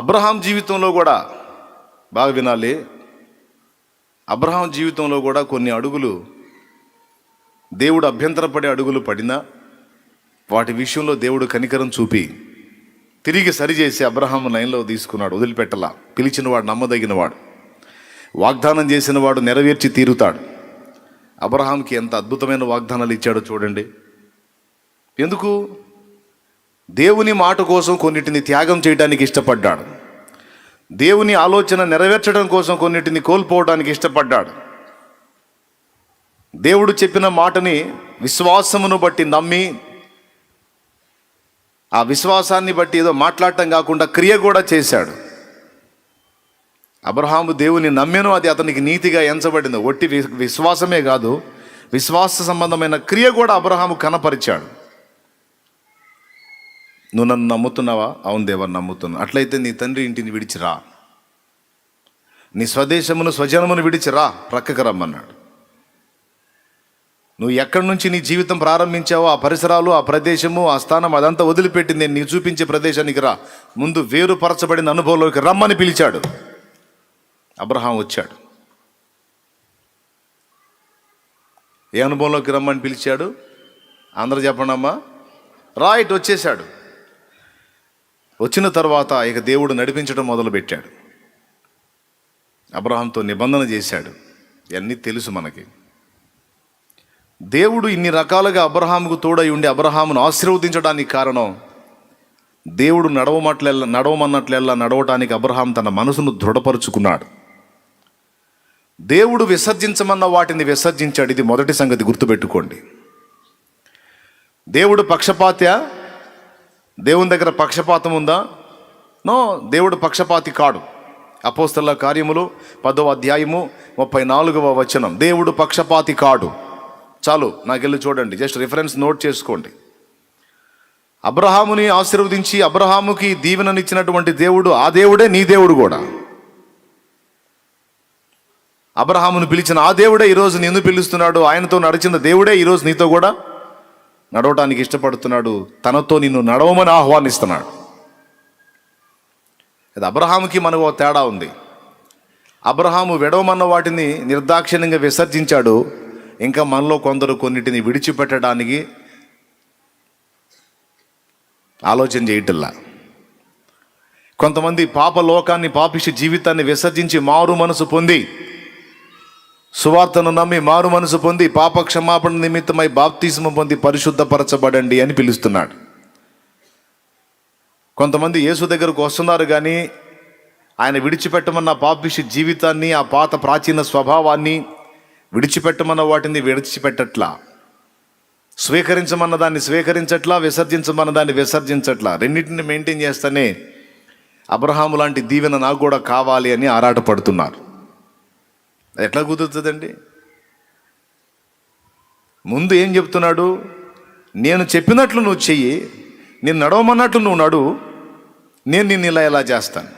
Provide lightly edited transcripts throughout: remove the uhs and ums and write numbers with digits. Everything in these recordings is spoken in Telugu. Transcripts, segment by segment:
అబ్రహాం జీవితంలో కూడా బాగా వినాలి. అబ్రహాం జీవితంలో కూడా కొన్ని అడుగులు దేవుడు అభ్యంతరపడే అడుగులు పడినా వాటి విషయంలో దేవుడు కనికరం చూపి తిరిగి సరిచేసి అబ్రహాం లైన్లో తీసుకున్నాడు. వదిలిపెట్టలా. పిలిచినవాడు నమ్మదగినవాడు, వాగ్దానం చేసినవాడు నెరవేర్చి తీరుతాడు. అబ్రహాంకి ఎంత అద్భుతమైన వాగ్దానాలు ఇచ్చాడో చూడండి. ఎందుకు? దేవుని మాట కోసం కొన్నిటిని త్యాగం చేయడానికి ఇష్టపడ్డాడు. దేవుని ఆలోచన నెరవేర్చడం కోసం కొన్నిటిని కోల్పోవడానికి ఇష్టపడ్డాడు. దేవుడు చెప్పిన మాటని విశ్వాసమును బట్టి నమ్మి, ఆ విశ్వాసాన్ని బట్టి ఏదో మాట్లాడటం కాకుండా క్రియ కూడా చేశాడు. అబ్రహాము దేవుని నమ్మెను, అది అతనికి నీతిగా ఎంచబడింది. ఒట్టి విశ్వాసమే కాదు, విశ్వాస సంబంధమైన క్రియ కూడా అబ్రహాము కనపరిచాడు. నువ్వు నన్ను నమ్ముతున్నావా? అవును దేవా నమ్ముతున్నా. అట్లయితే నీ తండ్రి ఇంటిని విడిచిరా, నీ స్వదేశమును స్వజనమును విడిచిరా, ప్రక్కకు రమ్మన్నాడు. నువ్వు ఎక్కడి నుంచి నీ జీవితం ప్రారంభించావో ఆ పరిసరాలు, ఆ ప్రదేశము, ఆ స్థానం అదంతా వదిలిపెట్టి నేను నీకు చూపించే ప్రదేశానికి రా, ముందు వేరుపరచబడిన అనుభవంలోకి రమ్మని పిలిచాడు. అబ్రహాం వచ్చాడు. ఏ అనుభవంలోకి రమ్మని పిలిచాడు? అందరూ చెప్పండి అమ్మా. రైట్, వచ్చేసాడు. వచ్చిన తర్వాత ఇక దేవుడు నడిపించడం మొదలుపెట్టాడు. అబ్రహాంతో నిబంధన చేశాడు. ఇవన్నీ తెలుసు మనకి. దేవుడు ఇన్ని రకాలుగా అబ్రహాముకు తోడై ఉండి అబ్రహామును ఆశీర్వదించడానికి కారణం, దేవుడు నడవమన్నట్లెల్లా నడవటానికి అబ్రహాం తన మనసును దృఢపరుచుకున్నాడు. దేవుడు విసర్జించమన్న వాటిని విసర్జించాడు. ఇది మొదటి సంగతి, గుర్తుపెట్టుకోండి. దేవుడు పక్షపాత్య? దేవుని దగ్గర పక్షపాతం ఉందా? నో, దేవుడు పక్షపాతి కాడు. అపోస్తలుల కార్యములు 10వ అధ్యాయము 34వ వచనం. దేవుడు పక్షపాతి కాడు. చాలు, నాకెళ్ళి చూడండి, జస్ట్ రిఫరెన్స్ నోట్ చేసుకోండి. అబ్రహాముని ఆశీర్వదించి అబ్రహాముకి దీవెననిచ్చినటువంటి దేవుడు, ఆ దేవుడే నీ దేవుడు కూడా. అబ్రహామును పిలిచిన ఆ దేవుడే ఈరోజు నిన్ను పిలుస్తున్నాడు. ఆయనతో నడిచిన దేవుడే ఈరోజు నీతో కూడా నడవటానికి ఇష్టపడుతున్నాడు. తనతో నిన్ను నడవమని ఆహ్వానిస్తున్నాడు. అది అబ్రహాముకి మనకు తేడా ఉంది. అబ్రహాము విడవమన్న వాటిని నిర్దాక్షిణ్యంగా విసర్జించాడు. ఇంకా మనలో కొందరు కొన్నిటిని విడిచిపెట్టడానికి ఆలోచన చేయటల్లా. కొంతమంది పాపలోకాన్ని, పాపిష్టి జీవితాన్ని విసర్జించి మారు మనసు పొంది, సువార్తను నమ్మి మారు మనసు పొంది, పాప క్షమాపణ నిమిత్తమై బాప్తిస్మం పొంది పరిశుద్ధపరచబడండి అని పిలుస్తున్నాడు. కొంతమంది యేసు దగ్గరకు వస్తున్నారు, కానీ ఆయన విడిచిపెట్టమన్న పాపిష్టి జీవితాన్ని, ఆ పాత ప్రాచీన స్వభావాన్ని విడిచిపెట్టమన్న వాటిని విడిచిపెట్టట్లా, స్వీకరించమన్న దాన్ని స్వీకరించట్లా, విసర్జించమన్న దాన్ని విసర్జించట్లా. రెండింటిని మెయింటైన్ చేస్తేనే అబ్రహాము లాంటి దీవెన నాకు కూడా కావాలి అని ఆరాటపడుతున్నారు. ఎట్లా కుదురుతుందండి? ముందు ఏం చెప్తున్నాడు? నేను చెప్పినట్లు నువ్వు చెయ్యి, నేను నడవమన్నట్లు నువ్వు నడు, నేను నిన్ను ఇలా చేస్తాను.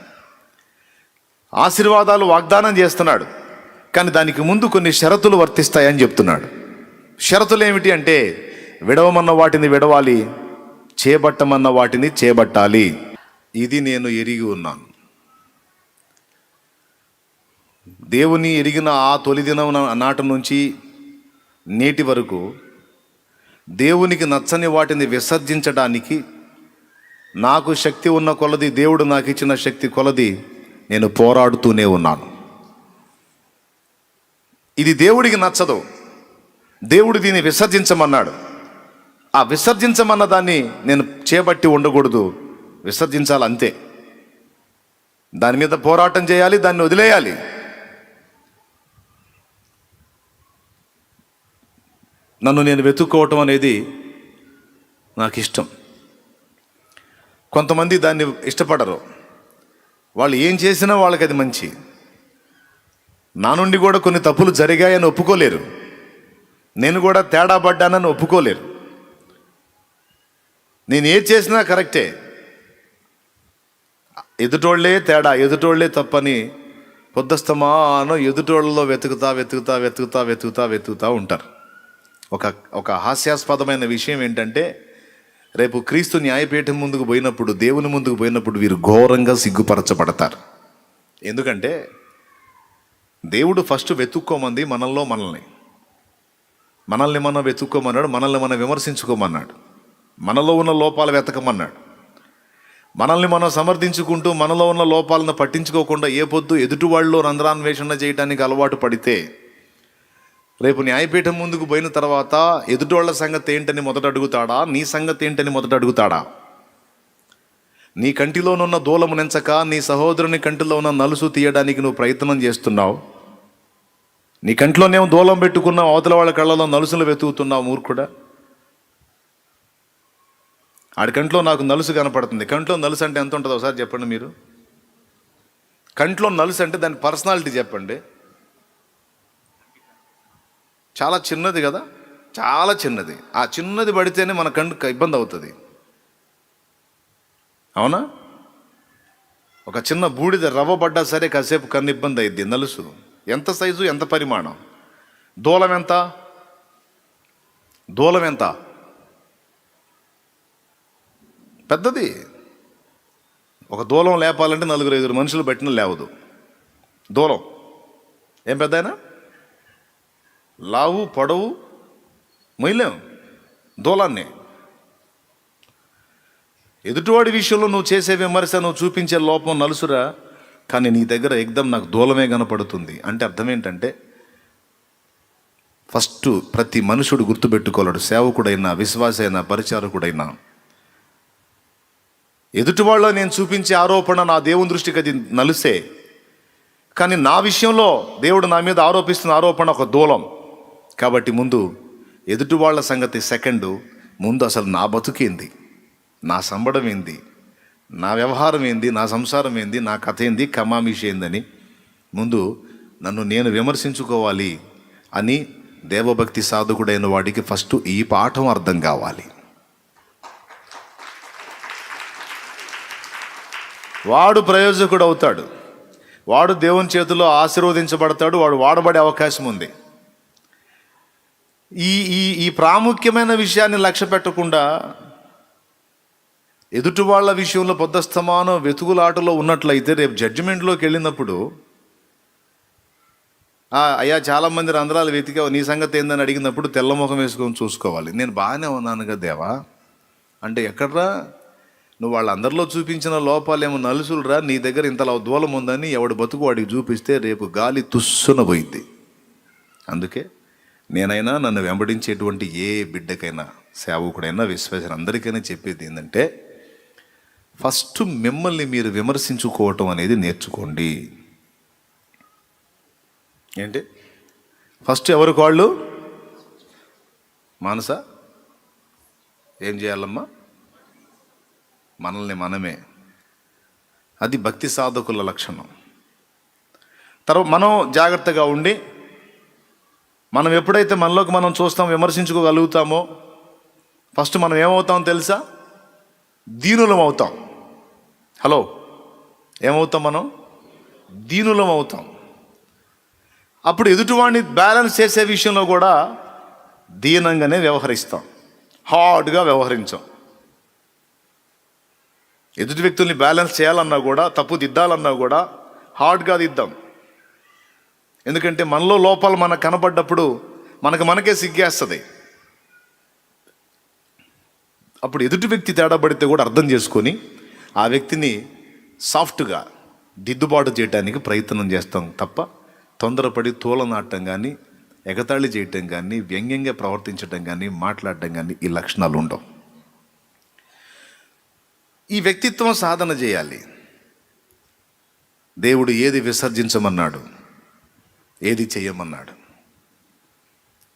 ఆశీర్వాదాలు వాగ్దానం చేస్తున్నాడు, కానీ దానికి ముందు కొన్ని షరతులు వర్తిస్తాయని చెప్తున్నాడు. షరతులు ఏమిటి అంటే, విడవమన్న వాటిని విడవాలి, చేపట్టమన్న వాటిని చేపట్టాలి. ఇది నేను ఎరిగి ఉన్నాను. దేవుని ఎరిగిన ఆ తొలి దినం నాటి నుంచి నేటి వరకు దేవునికి నచ్చని వాటిని విసర్జించడానికి నాకు శక్తి ఉన్న కొలది, దేవుడు నాకు ఇచ్చిన శక్తి కొలది నేను పోరాడుతూనే ఉన్నాను. ఇది దేవుడికి నచ్చదు, దేవుడు దీన్ని విసర్జించమన్నాడు. ఆ విసర్జించమన్న దాన్ని నేను చేపట్టి ఉండకూడదు, విసర్జించాలి అంతే. దాని మీద పోరాటం చేయాలి, దాన్ని వదిలేయాలి. నన్ను నేను వెతుక్కోవటం అనేది నాకు ఇష్టం. కొంతమంది దాన్ని ఇష్టపడరు. వాళ్ళు ఏం చేసినా వాళ్ళకి అది మంచి. నా నుండి కూడా కొన్ని తప్పులు జరిగాయని ఒప్పుకోలేరు, నేను కూడా తేడా పడ్డానని ఒప్పుకోలేరు. నేను ఏది చేసినా కరెక్టే, ఎదుటోళ్లే తేడా, ఎదుటోళ్లే తప్పని పొద్దుస్తమానో ఎదుటోళ్ళలో వెతుకుతా ఉంటారు. ఒక హాస్యాస్పదమైన విషయం ఏంటంటే, రేపు క్రీస్తు న్యాయపీఠం ముందుకు పోయినప్పుడు, దేవుని ముందుకు పోయినప్పుడు వీరు ఘోరంగా సిగ్గుపరచబడతారు. ఎందుకంటే దేవుడు ఫస్ట్ వెతుక్కోమంది మనల్ని మనం వెతుక్కోమన్నాడు, మనల్ని మనం విమర్శించుకోమన్నాడు, మనలో ఉన్న లోపాలు వెతకమన్నాడు. మనల్ని మనం సమర్థించుకుంటూ మనలో ఉన్న లోపాలను పట్టించుకోకుండా ఏ పొద్దు ఎదుటివాళ్ళలో రంధ్రాన్వేషణ చేయడానికి అలవాటు పడితే రేపు న్యాయపీఠం ముందుకు పోయిన తర్వాత ఎదుటివాళ్ళ సంగతి ఏంటని మొదట అడుగుతాడా, నీ సంగతి ఏంటని మొదట అడుగుతాడా? నీ కంటిలోనున్న దూలము నెంచక నీ సహోదరుని కంటిలో ఉన్న నలుసు తీయడానికి నువ్వు ప్రయత్నం చేస్తున్నావు. నీ కంట్లోనేమో దూలం పెట్టుకున్నావు, అవతల వాళ్ళ కళ్ళలో నలుసులు వెతుకుతున్నావు మూర్ఖుడా. ఆడి కంట్లో నాకు నలుసు కనపడుతుంది. కంట్లో నలుసు అంటే ఎంత ఉంటుందో ఒకసారి చెప్పండి మీరు. కంట్లో నలుసు అంటే దాని పర్సనాలిటీ చెప్పండి. చాలా చిన్నది కదా, చాలా చిన్నది. ఆ చిన్నది పడితేనే మన కంటికి ఇబ్బంది అవుతుంది, అవునా? ఒక చిన్న బూడిద రవ్వ పడ్డా సరే కాసేపు కన్ను ఇబ్బంది అయింది. నలుసు ఎంత సైజు, ఎంత పరిమాణం? దూలం ఎంత? పెద్దది. ఒక దూలం లేపాలంటే 4-5 మనుషులు పెట్టిన లేవదు. దూలం ఏం పెద్ద అయినా లావు పొడవు మొయ్యలేం దూలాన్ని. ఎదుటివాడి విషయంలో నువ్వు చేసే విమర్శ, నువ్వు చూపించే లోపం నలుసురా, కానీ నీ దగ్గర ఎగ్దం నాకు దూలమే కనపడుతుంది అంటే అర్థం ఏంటంటే ఫస్ట్ ప్రతి మనుషుడు గుర్తుపెట్టుకోలేడు, సేవకుడైనా విశ్వాసైనా పరిచారకుడైనా, ఎదుటివాళ్ళ నేను చూపించే ఆరోపణ నా దేవుని దృష్టికి అది నలుసే, కానీ నా విషయంలో దేవుడు నా మీద ఆరోపిస్తున్న ఆరోపణ ఒక దూలం. కాబట్టి ముందు ఎదుటివాళ్ల సంగతి సెకండు, ముందు అసలు నా బతుకేంది, నా సంబడం ఏంది, నా వ్యవహారం ఏంది, నా సంసారం ఏంది, నా కథ ఏంది, కమామిషి ఏందని ముందు నన్ను నేను విమర్శించుకోవాలి అని దేవభక్తి సాధకుడైన వాడికి ఫస్ట్ ఈ పాఠం అర్థం కావాలి. వాడు ప్రయోజకుడు అవుతాడు, వాడు దేవుని చేతిలో ఆశీర్వదించబడతాడు, వాడు వాడబడే అవకాశం ఉంది. ఈ ఈ ఈ ప్రాముఖ్యమైన విషయాన్ని లక్ష్య పెట్టకుండా ఎదుటి వాళ్ళ విషయంలో పొద్దస్తమానం వెతుకులాటలో ఉన్నట్లయితే రేపు జడ్జిమెంట్లోకి వెళ్ళినప్పుడు అయ్యా చాలామంది రంధ్రాలు వెతికావు, నీ సంగతి ఏందని అడిగినప్పుడు తెల్లముఖం వేసుకొని చూసుకోవాలి. నేను బాగానే ఉన్నాను కదా దేవా అంటే, ఎక్కడ్రా నువ్వు వాళ్ళందరిలో చూపించిన లోపాలేమో నలుసులురా, నీ దగ్గర ఇంతలా దూలం ఉందని ఎవడు బతుకు వాడికి చూపిస్తే రేపు గాలి తుస్సున పోయింది. అందుకే నేనైనా నన్ను వెంబడించేటువంటి ఏ బిడ్డకైనా, సేవకుడైనా, విశ్వాసం అందరికైనా చెప్పేది ఏంటంటే ఫస్ట్ మిమ్మల్ని మీరు విమర్శించుకోవటం అనేది నేర్చుకోండి. ఏంటి ఫస్ట్ ఎవరికి వాళ్ళు మానస ఏం చేయాలమ్మా? మనల్ని మనమే. అది భక్తి సాధకుల లక్షణం. తర్వాత మనం జాగ్రత్తగా ఉండి మనం ఎప్పుడైతే మనలోకి మనం చూస్తాం, విమర్శించుకోగలుగుతామో ఫస్ట్ మనం ఏమవుతాం తెలుసా? దీనులం అవుతాం. హలో, ఏమవుతాం? మనం దీనులం అవుతాం. అప్పుడు ఎదుటివాడిని బ్యాలెన్స్ చేసే విషయంలో కూడా దీనంగానే వ్యవహరిస్తాం, హార్డ్గా వ్యవహరించాం. ఎదుటి వ్యక్తుల్ని బ్యాలెన్స్ చేయాలన్నా కూడా, తప్పు దిద్దాలన్నా కూడా హార్డ్గా దిద్దాం. ఎందుకంటే మనలో లోపాలు మనకు కనపడ్డప్పుడు మనకే సిగ్గేస్తుంది. అప్పుడు ఎదుటి వ్యక్తి తేడా పడితే కూడా అర్థం చేసుకొని ఆ వ్యక్తిని సాఫ్ట్గా దిద్దుబాటు చేయడానికి ప్రయత్నం చేస్తాం తప్ప తొందరపడి తోలనాటం కానీ, ఎగతాళి చేయటం కానీ, వ్యంగ్యంగా ప్రవర్తించడం కానీ, మాట్లాడటం కానీ ఈ లక్షణాలు ఉండవు. ఈ వ్యక్తిత్వం సాధన చేయాలి. దేవుడు ఏది విసర్జించమన్నాడు, ఏది చేయమన్నాడు,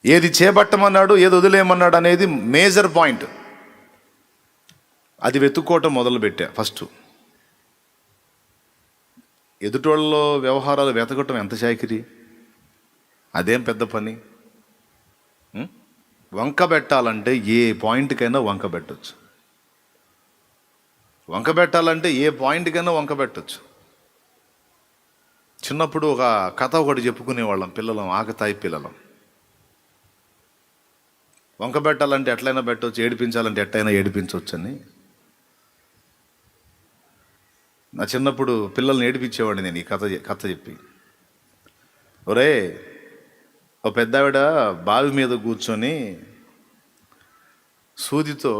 ఏది చేపట్టమన్నాడు, ఏది వదిలేయమన్నాడు అనేది మేజర్ పాయింట్. అది వెతుక్కోవటం మొదలుపెట్టా. ఫస్ట్ ఎదుటోళ్ళలో వ్యవహారాలు వెతకటం ఎంత చాకిరి, అదేం పెద్ద పని. వంక పెట్టాలంటే ఏ పాయింట్కైనా వంక పెట్టచ్చు. వంక పెట్టాలంటే ఏ పాయింట్కైనా వంక పెట్టచ్చు. చిన్నప్పుడు ఒక కథ ఒకటి చెప్పుకునేవాళ్ళం పిల్లలం, ఆకతాయి పిల్లలం. వంక పెట్టాలంటే ఎట్లయినా పెట్టవచ్చు, ఏడిపించాలంటే ఎట్లయినా ఏడిపించవచ్చు అని. నా చిన్నప్పుడు పిల్లల్ని ఏడిపించేవాడిని నేను ఈ కథ చెప్పి. ఒరే, ఓ పెద్దావిడ బావి మీద కూర్చొని సూదితో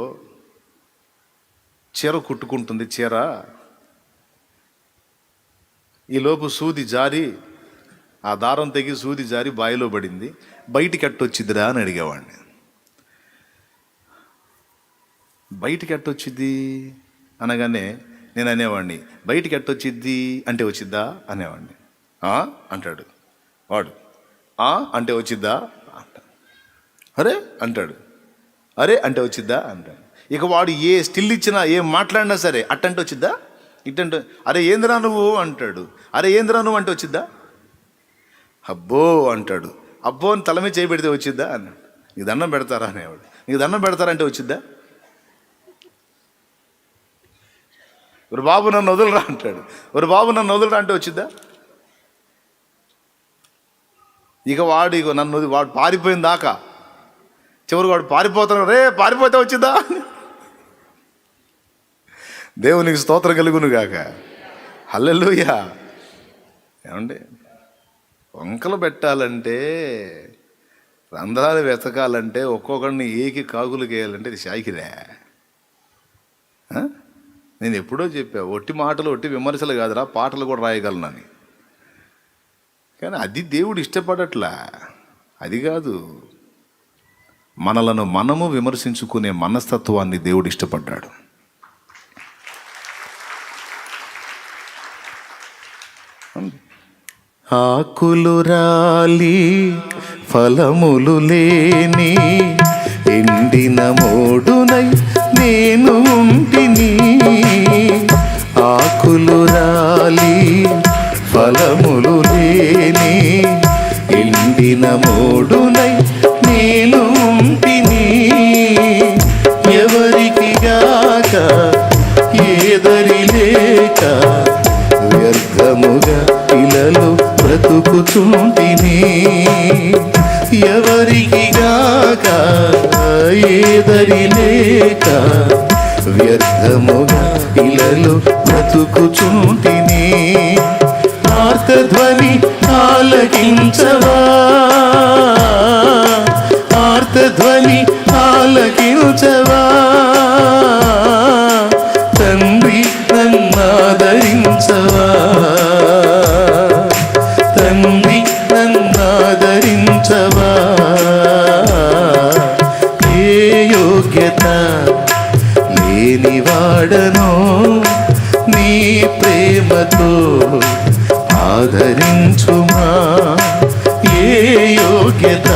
చీర కుట్టుకుంటుంది. చీర ఈలోపు సూది జారి, ఆ దారం తెగి సూది జారి బావిలో పడింది. బయటికి ఎట్టొచ్చిద్దిరా అని అడిగేవాడిని. బయటికి ఎట్టొచ్చిద్ది అనగానే నేను అనేవాడిని, బయటికి ఎట్టొచ్చిద్ది అంటే వచ్చిద్దా అనేవాడిని. అంటాడు వాడు. అంటే వచ్చిద్దా అంట. అరే అంటాడు. అరే అంటే వచ్చిద్దా అంటాడు. ఇక వాడు ఏ స్టిల్ ఇచ్చినా, ఏం మాట్లాడినా సరే అట్టంటే వచ్చిద్దా, ఇట్టంటే అరే ఏందిరా నువ్వు అంటాడు. అరే ఏందిరా నువ్వు అంటే వచ్చిద్దా, అబ్బో అంటాడు. అబ్బో అని తల మీద చేయి పెడితే వచ్చిద్దా అన్నాడు. నీకు దండం పెడతారా అనేవాడు. నీకు దండం పెడతారంటే వచ్చిద్దా. ఒక బాబు నన్ను వదులురా అంటాడు. ఒక బాబు నన్ను వదులురా అంటే వచ్చిద్దా. ఇక వాడు పారిపోయిన దాకా, చివరికి వాడు పారిపోతాడు. రే పారిపోతే వచ్చిద్దా. దేవునికి స్తోత్రం కలుగును గాక. హల్లెలూయా. ఏమండి, వంకలు పెట్టాలంటే, రంధ్రాలు వెతకాలంటే, ఒక్కొక్కడిని ఏకి కాగులు వేయాలంటే ఇది శాయికిరే. నేను ఎప్పుడో చెప్పా, ఒట్టి మాటలు ఒట్టి విమర్శలు కాదురా, పాటలు కూడా రాయగలనని. కానీ అది దేవుడు ఇష్టపడట్లా. అది కాదు, మనలను మనము విమర్శించుకునే మనస్తత్వాన్ని దేవుడు ఇష్టపడ్డాడు. ఆకులు రాలి ఫలములు లేని ఎండిన మోడునై నేను ఉంటిని. ఆకులు రాలి ఫలములు లేని ఎండిన మోడునై నేను ఉంటిని. ఎవరికి గాక ఏదరి లేక వ్యర్థముగా ఇలలో బ్రతుకుచుంటిని. ఎవరికి గాక ఏదరి లేక వ్యర్థముగా ఇలలో బ్రతుకుచుంటిని. ఆర్తధ్వని ఆలకించవా, ఆర్తధ్వని ఆలకించవా. తండ్రి నన్నాదరించవా, తండ్రి నన్నాదరించవా. ఏ యోగ్యత లేనివాడనో నీ ప్రేమతో ఆదరించుమా. ఏ యోగ్యత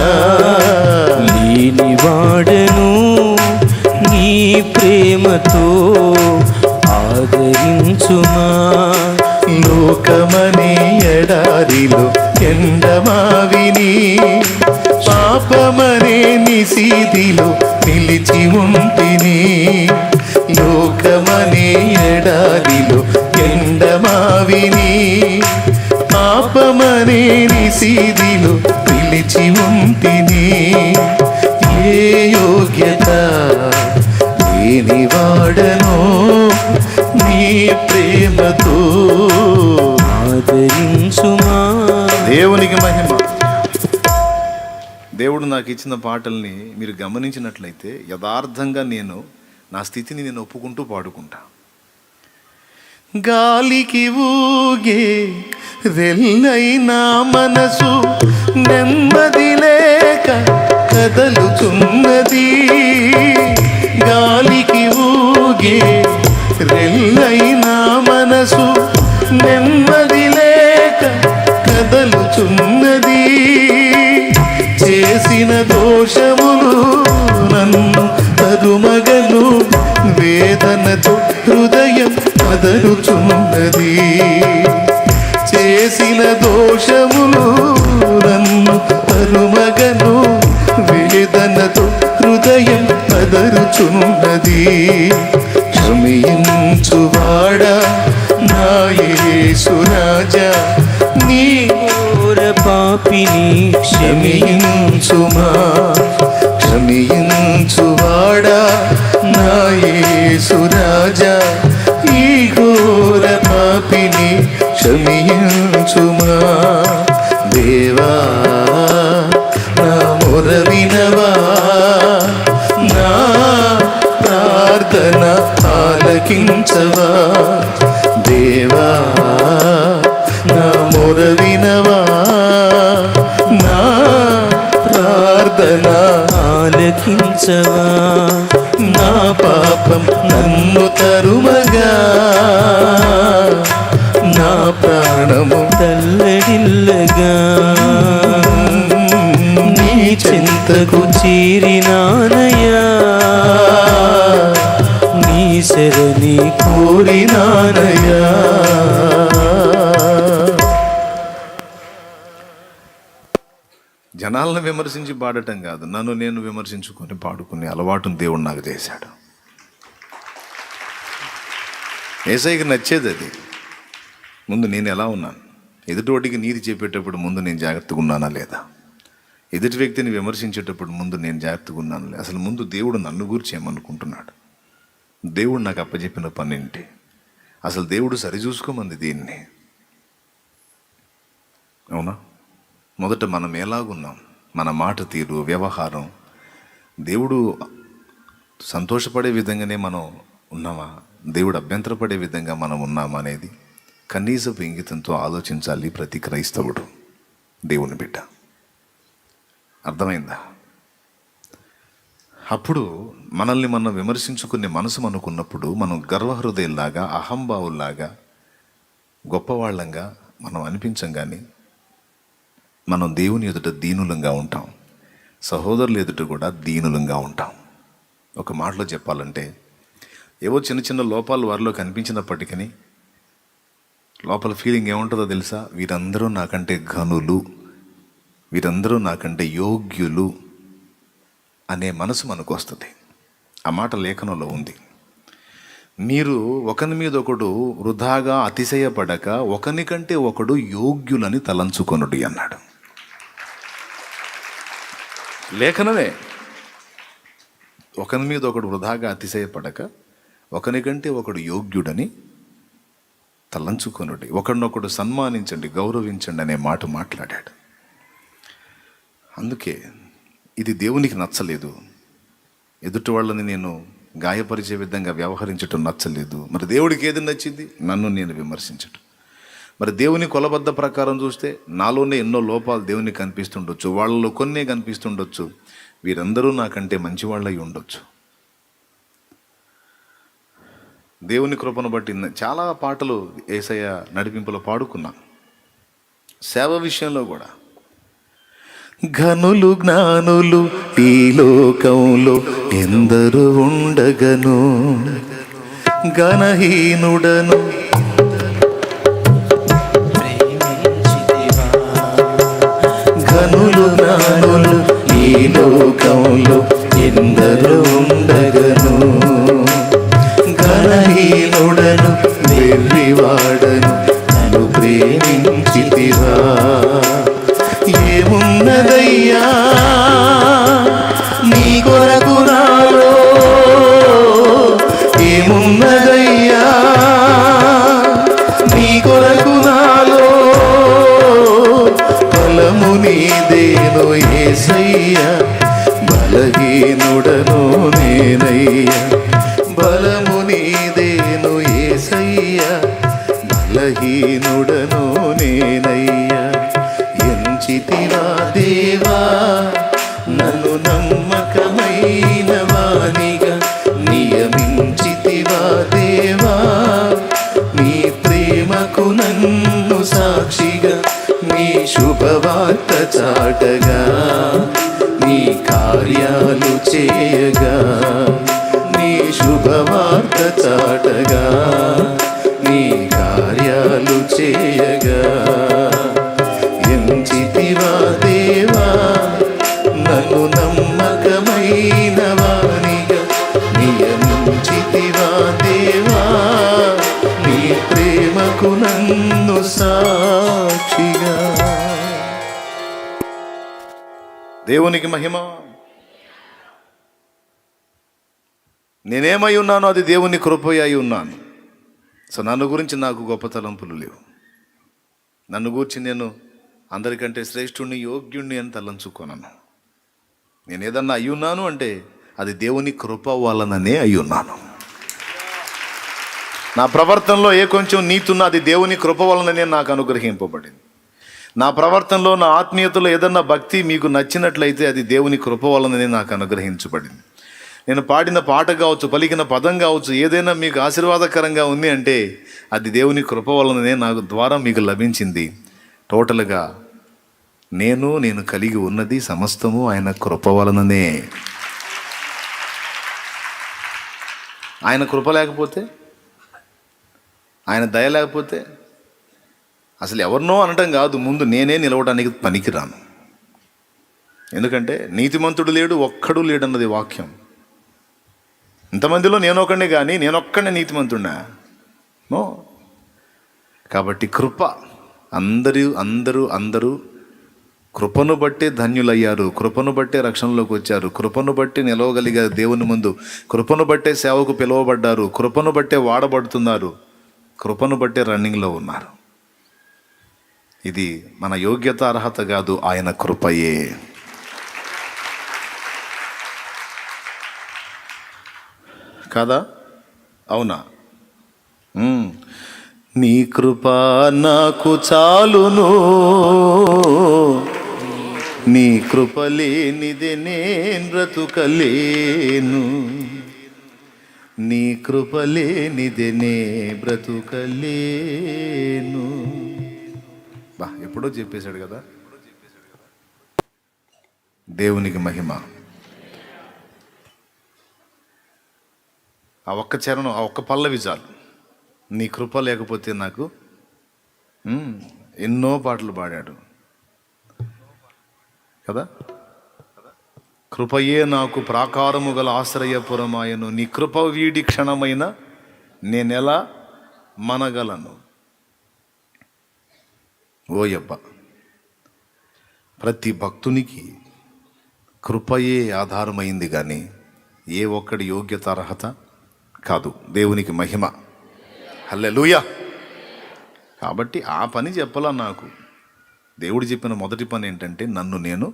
లేనివాడను నీ ప్రేమతో ఆదరించుమా. లోకమనే ఎడారిలో ఎండమావిని, పాపమనే నిసీదిలో నిలిచి ఉంటిని. లోకమనే ఎడారిలో ఎండమావిని, పాపమనే నిసీదిలో నిలిచి ఉంటిని. ఏ యోగ్యత లేనివాడనో నీ ప్రేమతో ఆదరించుమా. దేవునికి మహిమ. దేవుడు నాకు ఇచ్చిన పాటల్ని మీరు గమనించినట్లయితే యథార్థంగా నేను నా స్థితిని నేను ఒప్పుకుంటూ పాడుకుంటా. గాలికి ఊగే రెల్లైనా మనసు నెమ్మది లేక కదలుచున్నది. గాలికి ఊగే రెల్లైనా మనసు నెమ్మది లేక కదలుచున్నది. చేసిన దోషములు నన్ను తరుమగను, వేదనతో హృదయం కదలుచున్నది. చేసిన దోషములు నన్ను తరుమగను, వేదనతో హృదయం కదలుచున్నది. క్షమించువాడా నా యేసు రాజా, నీ ఘోర పాపిని క్షమించుమా, క్షమించు రక్షించువాడా నా యేసు రాజా, ఈ ఘోర పాపిని క్షమించుమా. దేవా నా మొర వినవా, నా ప్రార్థన ఆలకించవా. దేవా నా మొర వినవా, నా ప్రార్థన ఆలకించవా. నా పాపం నన్ను తరుమగా, నా ప్రాణము తల్లడిల్లగా నీ చింతకు చేరినానయ్యా, నీ శరణి కోరినానయ్యా. జనాలను విమర్శించి పాడటం కాదు, నన్ను నేను విమర్శించుకొని పాడుకునే అలవాటును దేవుడు నాకు చేశాడు. యేసయ్యకి నచ్చేది అది. ముందు నేను ఎలా ఉన్నాను, ఎదుటివాడికి నీతి చెప్పేటప్పుడు ముందు నేను జాగ్రత్తగా ఉన్నానా లేదా, ఎదుటి వ్యక్తిని విమర్శించేటప్పుడు ముందు నేను జాగ్రత్తగా ఉన్నాను లేదా, అసలు ముందు దేవుడు నన్ను గురించి ఏమనుకుంటున్నాడు, దేవుడు నాకు అప్పచెప్పిన పనేంటి, అసలు దేవుడు సరిచూసుకోమంది దీన్ని. అవునా? మొదట మనం ఎలాగున్నాం, మన మాట తీరు, వ్యవహారం దేవుడు సంతోషపడే విధంగానే మనం ఉన్నామా, దేవుడు అభ్యంతరపడే విధంగా మనం ఉన్నామా అనేది కనీసపు ఇంగితంతో ఆలోచించాలి ప్రతి క్రైస్తవుడు, దేవుని బిడ్డ. అర్థమైందా? అప్పుడు మనల్ని మనం విమర్శించుకునే మనసు మనకున్నప్పుడు మనం గర్వహృదయంలాగా, అహంభావుల్లాగా, గొప్పవాళ్ళంగా మనం అనిపించం. కానీ మనం దేవుని ఎదుట దీనులంగా ఉంటాం, సహోదరుల ఎదుట కూడా దీనులంగా ఉంటాం. ఒక మాటలో చెప్పాలంటే, ఏవో చిన్న చిన్న లోపాలు వారిలో కనిపించినప్పటికీ లోపల ఫీలింగ్ ఏముంటుందో తెలుసా? వీరందరూ నాకంటే ఘనులు, వీరందరూ నాకంటే యోగ్యులు అనే మనసు మనకు వస్తుంది. ఆ మాట లేఖనంలో ఉంది. మీరు ఒకని మీద ఒకడు వృధాగా అతిశయపడక ఒకనికంటే ఒకడు యోగ్యులని తలంచుకొనుడి అన్నాడు. లేఖనమే. ఒకని మీద ఒకడు వృధాగా అతిశయపడక ఒకనికంటే ఒకడు యోగ్యుడని తలంచుకొనుడి, ఒకడినొకడు సన్మానించండి, గౌరవించండి అనే మాట మాట్లాడాడు. అందుకే ఇది దేవునికి నచ్చలేదు. ఎదుటి వాళ్ళని నేను గాయపరిచే విధంగా వ్యవహరించటం నచ్చలేదు. మరి దేవుడికి ఏది నచ్చింది? నన్ను నేను విమర్శించటం. మరి దేవుని కొలబద్ద ప్రకారం చూస్తే నాలోనే ఎన్నో లోపాలు దేవునికి కనిపిస్తుండొచ్చు, వాళ్ళలో కొన్నే కనిపిస్తుండొచ్చు. వీరందరూ నాకంటే మంచివాళ్ళై ఉండొచ్చు. దేవుని కృపను బట్టి చాలా పాటలు యేసయ్య నడిపింపులో పాడుకున్నాం. సేవ విషయంలో కూడా ఘనులు జ్ఞానులు ఈ లోకంలో ఎందరు ఉండగను, ఘనహీనుడను ఘనులు జ్ఞానులు ఈ లోకంలో ఎందరు ఉండగను, ఘనహీనుడను వెర్రివాడను నన్ను ప్రేమించితివా. ఏమున్నదయ్యా నీ కొరకు నాలో, ఏమున్నదయ్యా నీ కొరకు నాలో, బలము నీదేను యేసయ్యా, బలహీనుడను నేనయ్యా. బలము నీదేను యేసయ్యా, బలహీనుడను నేనయ్యా. ఎంచితివా దేవా నన్ను నమ్మకమైన వానిగా, నియమించితివా దేవా నీ ప్రేమకు నన్ను సాక్షిగా, నీ శుభవార్త చాటగా, నీ కార్యాలు చేయగా, నీ శుభవార్త చాటగా, నీ కార్యాలు చేయగా. ఎంచితివా దేవా నన్ను నమ్మకమైన వానిగా, నియమించితివా దేవా నీ ప్రేమకు నన్ను సాక్షిగా. దేవునికి మహిమ. నేనేమై ఉన్నానో అది దేవుని కృపయే అయి ఉన్నాను. సో నన్ను గురించి నాకు గొప్ప తలంపులు లేవు. నన్ను గురించి నేను అందరికంటే శ్రేష్ఠుణ్ణి, యోగ్యుణ్ణి అని తలంచుకోనను. నేను ఏదన్నా అయి ఉన్నాను అంటే అది దేవుని కృప వలననే అయి ఉన్నాను. నా ప్రవర్తనలో ఏ కొంచెం నీతి ఉన్నా అది దేవుని కృప వలననే నాకు అనుగ్రహింపబడింది. నా ప్రవర్తనలో, నా ఆత్మీయతలో ఏదన్నా భక్తి మీకు నచ్చినట్లయితే అది దేవుని కృప వలననే నాకు అనుగ్రహించబడింది. నేను పాడిన పాట కావచ్చు, పలికిన పదం కావచ్చు, ఏదైనా మీకు ఆశీర్వాదకరంగా ఉంది అంటే అది దేవుని కృప వలననే నాకు ద్వారా మీకు లభించింది. టోటల్గా నేను కలిగి ఉన్నది సమస్తము ఆయన కృప వలననే. ఆయన కృప లేకపోతే, ఆయన దయ లేకపోతే అసలు ఎవరినో అనటం కాదు, ముందు నేనే నిలవడానికి పనికిరాను. ఎందుకంటే నీతిమంతుడు లేడు, ఒక్కడు లేడన్నది వాక్యం. ఇంతమందిలో నేనొక్కడే, కానీ నేనొక్కడే నీతిమంతున్నా నో. కాబట్టి కృప, అందరూ కృపను బట్టే ధన్యులయ్యారు, కృపను బట్టే రక్షణలోకి వచ్చారు, కృపను బట్టి నిలవగలిగారు దేవుని ముందు, కృపను బట్టే సేవకు పిలువబడ్డారు, కృపను బట్టే వాడబడుతున్నారు, కృపను బట్టే రన్నింగ్లో ఉన్నారు. ఇది మన యోగ్యత, అర్హత కాదు, ఆయన కృపయే. కాదా? అవునా? నీ కృప నాకు చాలును, నీ కృప లేనిదే నేను బ్రతుకలేను, నీ కృప లేనిదే నే బ్రతుకలేను. బా, ఎప్పుడో చెప్పేశాడు కదా. దేవునికి మహిమ. ఆ ఒక్క చరణం, ఆ ఒక్క పల్లవి చాలు. నీ కృప లేకపోతే నాకు ఎన్నో పాటలు పాడాడు కదా. కృపయే నాకు ప్రాకారము గల ఆశ్రయపురమాయను, నీ కృప వీడి క్షణమైన నేనెలా మనగలను. ఓయబ్బ, ప్రతి భక్తునికి కృపయే ఆధారమైంది, కానీ ఏ ఒక్కడి యోగ్యత, అర్హత కాదు. దేవునికి మహిమ. హల్లెలూయా. కాబట్టి ఆ పని చెప్పాలా నాకు. దేవుడు చెప్పిన మొదటి పని ఏంటంటే నన్ను నేను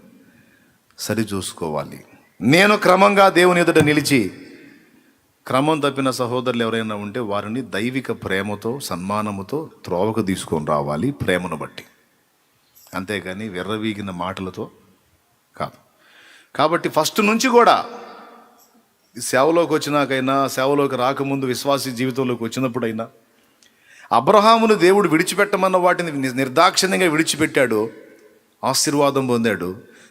సరిచూసుకోవాలి. నేను క్రమంగా దేవుని ఎదుట నిలిచి, క్రమం తప్పిన సహోదరులు ఎవరైనా ఉంటే వారిని దైవిక ప్రేమతో, సన్మానముతో త్రోవకు తీసుకొని రావాలి, ప్రేమను బట్టి. అంతేగాని వెర్రవీగిన మాటలతో కాదు. కాబట్టి ఫస్ట్ నుంచి కూడా సేవలోకి వచ్చినాకైనా, సేవలోకి రాకముందు విశ్వాసీ జీవితంలోకి వచ్చినప్పుడైనా అబ్రహామును దేవుడు విడిచిపెట్టమన్న వాటిని నిర్దాక్షిణ్యంగా విడిచిపెట్టాడు, ఆశీర్వాదం పొందాడు.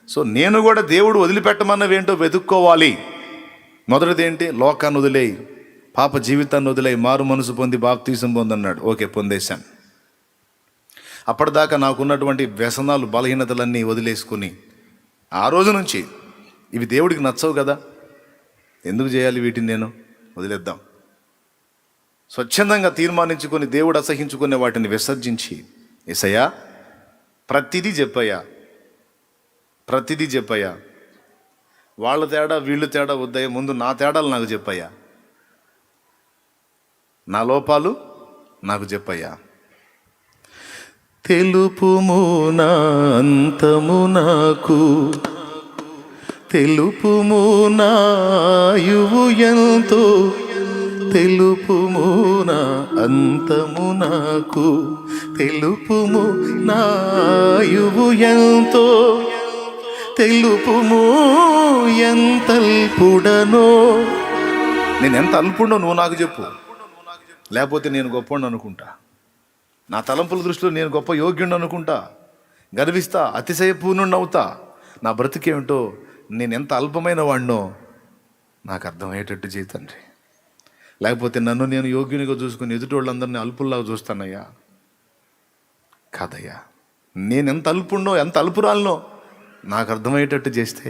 సో నేను కూడా దేవుడు వదిలిపెట్టమన్నవేంటో వెతుక్కోవాలి. మొదటిది ఏంటి? లోకాన్ని వదిలేయి, పాప జీవితాన్ని వదిలేయి, మారు మనసు పొంది బాప్తీసం పొందన్నాడు. ఓకే, పొందేశాను. అప్పటిదాకా నాకున్నటువంటి వ్యసనాలు, బలహీనతలన్నీ వదిలేసుకుని ఆ రోజు నుంచి ఇవి దేవుడికి నచ్చవు కదా, ఎందుకు చేయాలి వీటిని, నేను వదిలేద్దాం. స్వచ్ఛందంగా తీర్మానించుకొని దేవుడు అసహించుకునే వాటిని విసర్జించి, యేసయ్యా ప్రతిదీ చెప్పయ్యా, వాళ్ళ తేడా వీళ్ళు తేడా వద్దయ్యా, ముందు నా తేడాలు నాకు చెప్పయ్యా, నా లోపాలు నాకు చెప్పయ్యా. తెలుపుము నా అంతము నాకు, తెలుపుము నా ఆయువు ఎంతో, తెలుపుము నా అంతము నాకు, తెలుపుము నా ఆయువు ఎంతో, తెలుపుము ఎంతల్పుడనో. నేను ఎంత అల్పుడో నువ్వు నాకు చెప్పు, లేకపోతే నేను గొప్పవాడిని అనుకుంటా, నా తలంపుల దృష్టిలో నేను గొప్ప యోగ్యుడిని అనుకుంటా, గర్విస్తా, అతిశయపూర్ణుడిని అవుతా. నా బ్రతికేమిటో, నేను ఎంత అల్పమైన వాడినో నాకు అర్థమయ్యేటట్టు చేయి తండ్రి. లేకపోతే నన్ను నేను యోగ్యునిగా చూసుకుని ఎదుటి వాళ్ళందరినీ అల్పుల్లాగా చూస్తానయ్యా. కాదయ్యా, నేనెంత అల్పుండో, ఎంత అల్పురాలనో నాకు అర్థమయ్యేటట్టు చేస్తే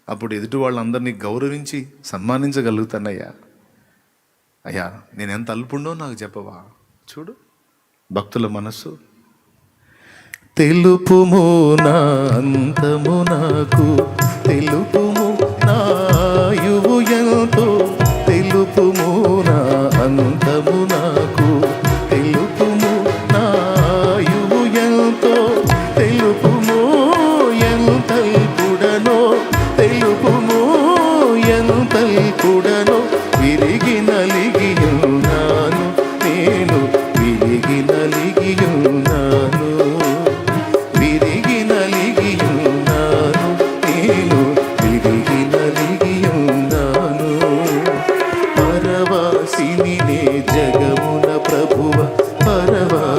అప్పుడు ఎదుటి వాళ్ళందరినీ గౌరవించి సన్మానించగలుగుతానయ్యా. అయ్యా, నేనెంత అల్పుండో నాకు చెప్పవా. చూడు భక్తుల మనస్సు. తెలుపుము నా అంతము నాకు, తెలుపుము నా ఆయువు ఎంతో, తెలుపుము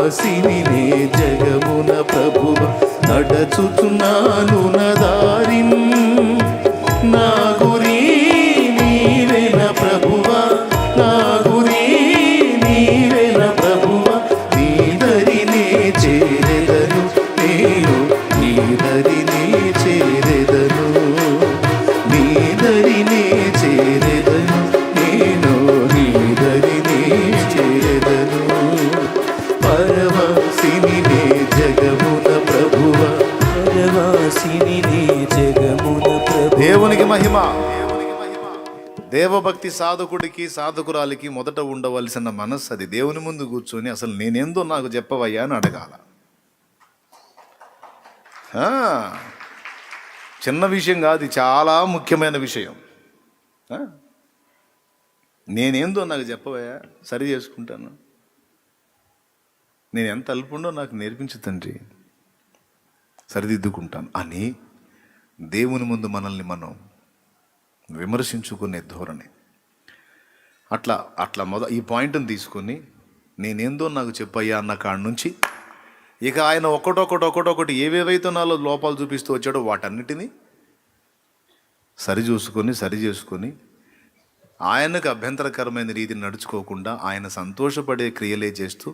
పరమవాసిని నే జగమున ప్రభువ నడచుచున్నాను నదారిన్ నా గురి నీవేన ప్రభువ నా గురి నీవేన ప్రభువ నీదరినే చేరెదను నేను నీదరినే చేరెదను నీదరినే చేరెదను నేను నీదరినే చేరెదను పరమవాసిని నే జగమున ప్రభువ పరవాసిని నీ జగమున ప్రభు. దేవునికి మహిమ. దేవభక్తి సాధకుడికి సాధకురాలికి మొదట ఉండవలసిన మనస్సు అది. దేవుని ముందు కూర్చొని అసలు నేనేందో నాకు చెప్పవయ్యా అని అడగాల. చిన్న విషయం కాదు, చాలా ముఖ్యమైన విషయం. నేనేందో నాకు చెప్పవయ్యా, సరి చేసుకుంటాను. నేను ఎంత అల్పుండో నాకు నేర్పించు తండ్రి, సరిదిద్దుకుంటాను అని దేవుని ముందు మనల్ని మనం విమర్శించుకునే ధోరణి. అట్లా ఈ పాయింట్ని తీసుకొని నేనేందో నాకు చెప్పయ్యా అన్న కాడ నుంచి ఇక ఆయన ఒక్కొక్కటి ఏవేవైతే నాలో లోపాలు చూపిస్తూ వచ్చాడో వాటన్నిటినీ సరి చేసుకొని ఆయనకు అభ్యంతరకరమైన రీతిని నడుచుకోకుండా ఆయన సంతోషపడే క్రియలే చేస్తూ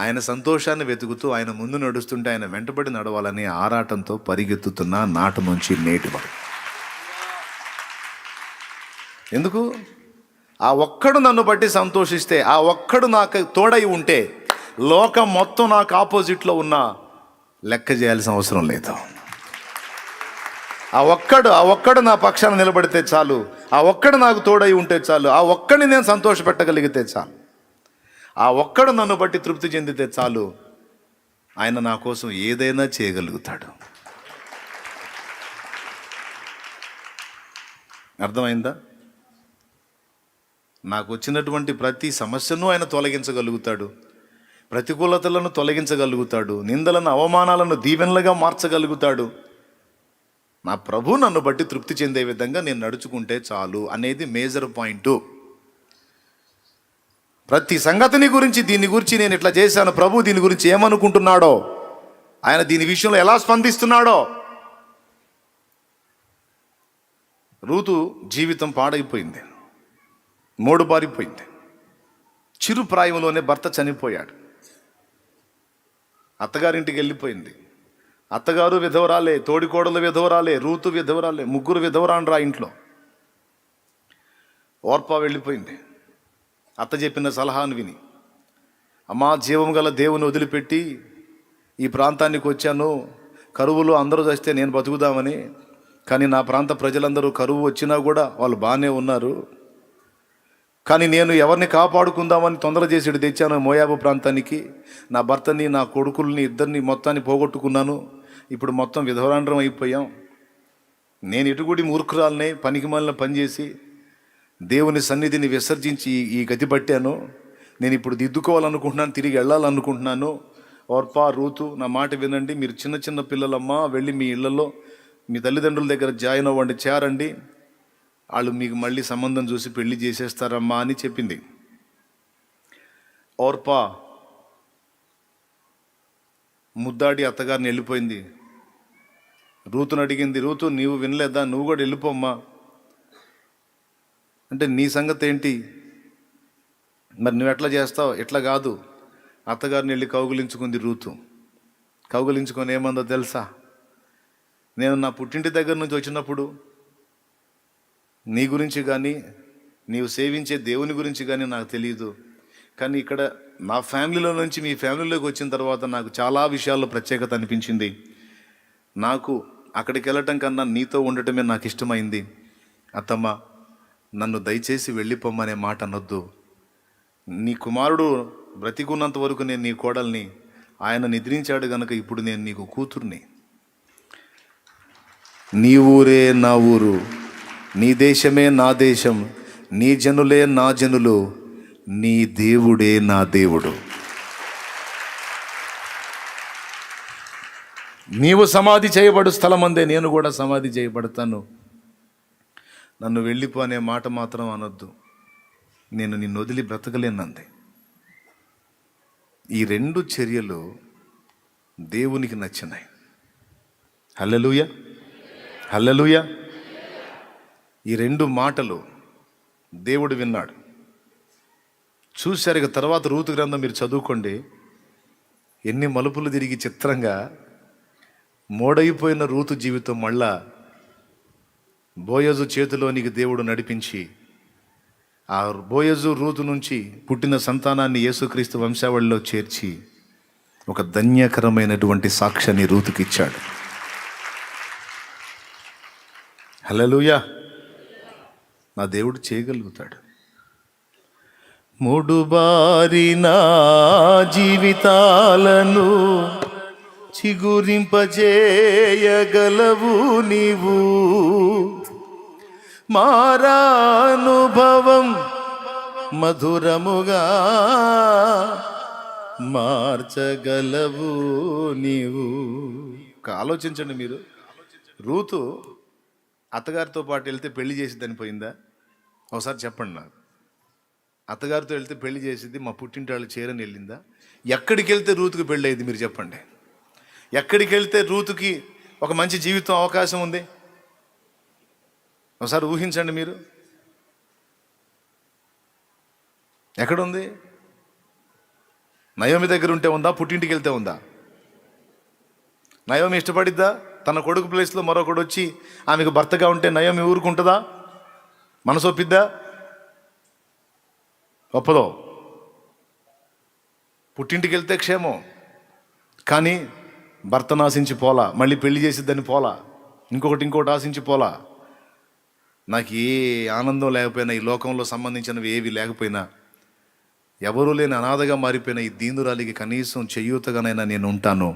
ఆయన సంతోషాన్ని వెతుకుతూ ఆయన ముందు నడుస్తుంటే ఆయన వెంటబడి నడవాలనే ఆరాటంతో పరిగెత్తుతున్న నాటి నుంచి నేటి వరకు. ఎందుకు? ఆ ఒక్కడు నన్ను బట్టి సంతోషిస్తే, ఆ ఒక్కడు నాకు తోడై ఉంటే లోకం మొత్తం నాకు ఆపోజిట్లో ఉన్న లెక్క చేయాల్సిన అవసరం లేదు. ఆ ఒక్కడు నా పక్షాన నిలబడితే చాలు, ఆ ఒక్కడు నాకు తోడై ఉంటే చాలు, ఆ ఒక్కడిని నేను సంతోషపెట్టగలిగితే చాలు, ఆ ఒక్కడు నన్ను బట్టి తృప్తి చెందితే చాలు, ఆయన నా కోసం ఏదైనా చేయగలుగుతాడు. అర్థమైందా? నాకు వచ్చినటువంటి ప్రతి సమస్యను ఆయన తొలగించగలుగుతాడు, ప్రతికూలతలను తొలగించగలుగుతాడు, నిందలను అవమానాలను దీవెనలుగా మార్చగలుగుతాడు. నా ప్రభు నన్ను బట్టి తృప్తి చెందే విధంగా నేను నడుచుకుంటే చాలు అనేది మేజర్ పాయింట్. ప్రతి సంగతిని గురించి దీని గురించి నేను ఇట్లా చేశాను, ప్రభు దీని గురించి ఏమనుకుంటున్నాడో, ఆయన దీని విషయంలో ఎలా స్పందిస్తున్నాడో. రూతు జీవితం పాడైపోయింది, మోడు బారిపోయింది. చిరు ప్రాయంలోనే భర్త చనిపోయాడు, అత్తగారింటికి వెళ్ళిపోయింది. అత్తగారు విధవరాలే, తోడికోడలు విధవరాలే, రూతు విధవరాలే, ముగ్గురు విధవరాండ్రా ఇంట్లో. ఓర్పా వెళ్ళిపోయింది అత్త చెప్పిన సలహాను విని. అమ్మా, జీవం గల దేవుని వదిలిపెట్టి ఈ ప్రాంతానికి వచ్చాను, కరువులో అందరూ చస్తే నేను బతుకుదామని. కానీ నా ప్రాంత ప్రజలందరూ కరువు వచ్చినా కూడా వాళ్ళు బాగానే ఉన్నారు. కానీ నేను ఎవరిని కాపాడుకుందామని తొందర చేసి తెచ్చాను మోయాబు ప్రాంతానికి. నా భర్తని, నా కొడుకుల్ని, ఇద్దరిని మొత్తాన్ని పోగొట్టుకున్నాను. ఇప్పుడు మొత్తం విధవరాండ్రం అయిపోయాం. నేను ఎటుగుడి మూర్ఖురాలనే, పనికి మాలిన పనిచేసి దేవుని సన్నిధిని విసర్జించి ఈ గతి పట్టాను. నేను ఇప్పుడు దిద్దుకోవాలనుకుంటున్నాను, తిరిగి వెళ్ళాలనుకుంటున్నాను. ఓర్పా, రూతు, నా మాట వినండి. మీరు చిన్న చిన్న పిల్లలమ్మా, వెళ్ళి మీ ఇళ్లలో మీ తల్లిదండ్రుల దగ్గర జాయిన్ అవ్వండి, చేరండి. వాళ్ళు మీకు మళ్ళీ సంబంధం చూసి పెళ్లి చేసేస్తారమ్మా అని చెప్పింది. ఓర్పా ముద్దాడి అత్తగారిని వెళ్ళిపోయింది. రూతుని అడిగింది, రూతు నీవు వినలేదా, నువ్వు కూడా వెళ్ళిపోమ్మా అంటే, నీ సంగతి ఏంటి మరి, నువ్వు ఎట్లా చేస్తావు? ఎట్లా కాదు. అత్తగారిని వెళ్ళి కౌగులించుకుంది రూతు. కౌగులించుకొని ఏమందో తెలుసా? నేను నా పుట్టింటి దగ్గర నుంచి వచ్చినప్పుడు నీ గురించి కానీ, నీవు సేవించే దేవుని గురించి కానీ నాకు తెలియదు. కానీ ఇక్కడ నా ఫ్యామిలీలో నుంచి మీ ఫ్యామిలీలోకి వచ్చిన తర్వాత నాకు చాలా విషయాల్లో ప్రత్యేకత అనిపించింది. నాకు అక్కడికి వెళ్ళటం కన్నా నీతో ఉండటమే నాకు ఇష్టమైంది. అత్తమ్మ, నన్ను దయచేసి వెళ్ళిపోమ్మనే మాట అనొద్దు. నీ కుమారుడు బ్రతికున్నంత వరకు నేను నీ కోడల్ని, ఆయన నిద్రించాడు గనక ఇప్పుడు నేను నీకు కూతుర్ని. నీ ఊరే నా ఊరు, నీ దేశమే నా దేశం, నీ జనులే నా జనులు, నీ దేవుడే నా దేవుడు. నీవు సమాధి చేయబడు స్థలమందే నేను కూడా సమాధి చేయబడతాను. నన్ను వెళ్ళిపో అనే మాట మాత్రం అనొద్దు. నేను నిన్ను వదిలి బ్రతకలేనంది. ఈ రెండు చర్యలు దేవునికి నచ్చినాయి. హల్లెలూయా, హల్లెలూయా. ఈ రెండు మాటలు దేవుడు విన్నాడు, చూశారు. ఇక తర్వాత రూతు గ్రంథం మీరు చదువుకోండి, ఎన్ని మలుపులు తిరిగి చిత్రంగా మోడైపోయిన రూతు జీవితం మళ్ళా బోయజు చేతిలోనికి దేవుడు నడిపించి, ఆ బోయజు రూతు నుంచి పుట్టిన సంతానాన్ని యేసుక్రీస్తు వంశావళిలో చేర్చి ఒక ధన్యకరమైనటువంటి సాక్ష్యాన్ని రూతుకి ఇచ్చాడు. హల్లెలూయా. నా దేవుడు చేయగలుగుతాడు. మూడు బారిన జీవితాలను చిగురింపజేయగలవు నీవు, మారానుభవం మధురముగా మార్చగలవు నీవు. ఆలోచించండి మీరు, రూతు అత్తగారితో పాటు వెళ్తే పెళ్లి చేసిద్దని పోయిందా? ఒకసారి చెప్పండి నాకు. అత్తగారితో వెళ్తే పెళ్లి చేసిద్ది, మా పుట్టింటి వాళ్ళు చేరని వెళ్ళిందా? ఎక్కడికి వెళ్తే రూతుకి పెళ్ళి అయింది మీరు చెప్పండి. ఎక్కడికి వెళ్తే రూతుకి ఒక మంచి జీవితం అవకాశం ఉంది? ఒకసారి ఊహించండి మీరు. ఎక్కడుంది? నయోమి దగ్గర ఉంటే ఉందా? పుట్టింటికి వెళ్తే ఉందా? నయోమి ఇష్టపడిద్దా? తన కొడుకు ప్లేస్లో మరొకడు వచ్చి ఆమెకు భర్తగా ఉంటే నయోమి ఊరుకుంటుందా? మనసు ఒప్పిద్దా? ఒప్పదో. పుట్టింటికి వెళ్తే క్షేమం, కానీ భర్తను ఆశించి పోలా, మళ్ళీ పెళ్లి చేసిద్దని పోలా, ఇంకొకటి ఆశించి పోలా. నాకు ఏ ఆనందం లేకపోయినా, ఈ లోకంలో సంబంధించినవి ఏవి లేకపోయినా, ఎవరూ లేని అనాథగా మారిపోయిన ఈ దీనురాలికి కనీసం చేయూతగానైనా నేను ఉంటాను,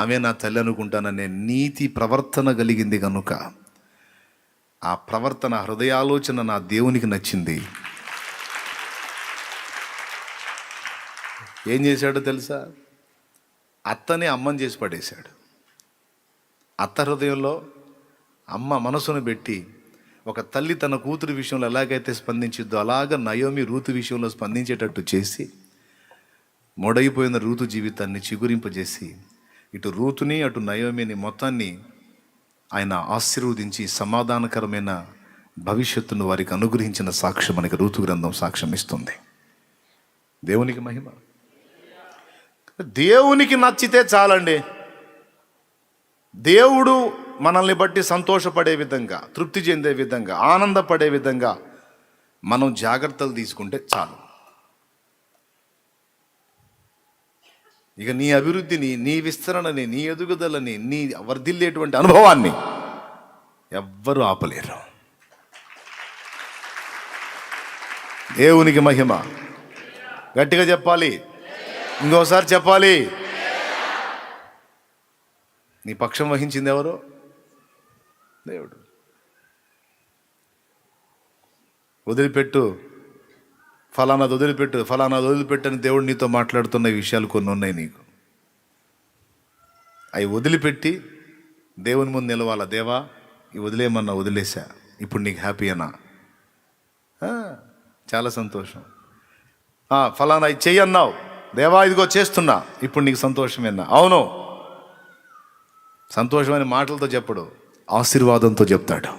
ఆమె నా తల్లి అనుకుంటాననే నీతి ప్రవర్తన కలిగింది కనుక ఆ ప్రవర్తన, హృదయాలోచన నా దేవునికి నచ్చింది. ఏం చేశాడో తెలుసా? అత్తని అమ్మని చేసి పడేశాడు. అత్త హృదయంలో అమ్మ మనసును పెట్టి, ఒక తల్లి తన కూతురు విషయంలో ఎలాగైతే స్పందించిద్దో అలాగ నయోమి రూతు విషయంలో స్పందించేటట్టు చేసి, మొడైపోయిన రూతు జీవితాన్ని చిగురింపజేసి, ఇటు రూతుని అటు నయోమిని మొత్తాన్ని ఆయన ఆశీర్వదించి సమాధానకరమైన భవిష్యత్తును వారికి అనుగ్రహించిన సాక్ష్యం మనకి రూతు గ్రంథం సాక్ష్యం ఇస్తుంది. దేవునికి మహిమ. దేవునికి నచ్చితే చాలండి. దేవుడు మనల్ని బట్టి సంతోషపడే విధంగా, తృప్తి చెందే విధంగా, ఆనందపడే విధంగా మనం జాగ్రత్తలు తీసుకుంటే చాలు. ఇక నీ అభివృద్ధిని, నీ విస్తరణని, నీ ఎదుగుదలని, నీ వర్ధిల్లేటువంటి అనుభవాన్ని ఎవ్వరూ ఆపలేరు. దేవునికి మహిమ. గట్టిగా చెప్పాలి, ఇంకోసారి చెప్పాలి. నీ పక్షం వహించింది ఎవరు? దేవుడు. వదిలిపెట్టు, ఫలానాది వదిలిపెట్టు, ఫలానాది వదిలిపెట్టు అని దేవుడు నీతో మాట్లాడుతున్న విషయాలు కొన్ని ఉన్నాయి నీకు. అవి వదిలిపెట్టి దేవుని ముందు నిలవాలా. దేవా, ఇవి వదిలేయమన్నా వదిలేసా, ఇప్పుడు నీకు హ్యాపీ అన్నా? చాలా సంతోషం. ఫలానా ఇది చెయ్యి అన్నావు, దేవా ఇదిగో చేస్తున్నా, ఇప్పుడు నీకు సంతోషమేనా? అవును. సంతోషమైన మాటలతో చెప్పడు, ఆశీర్వాదంతో చెప్తాడు.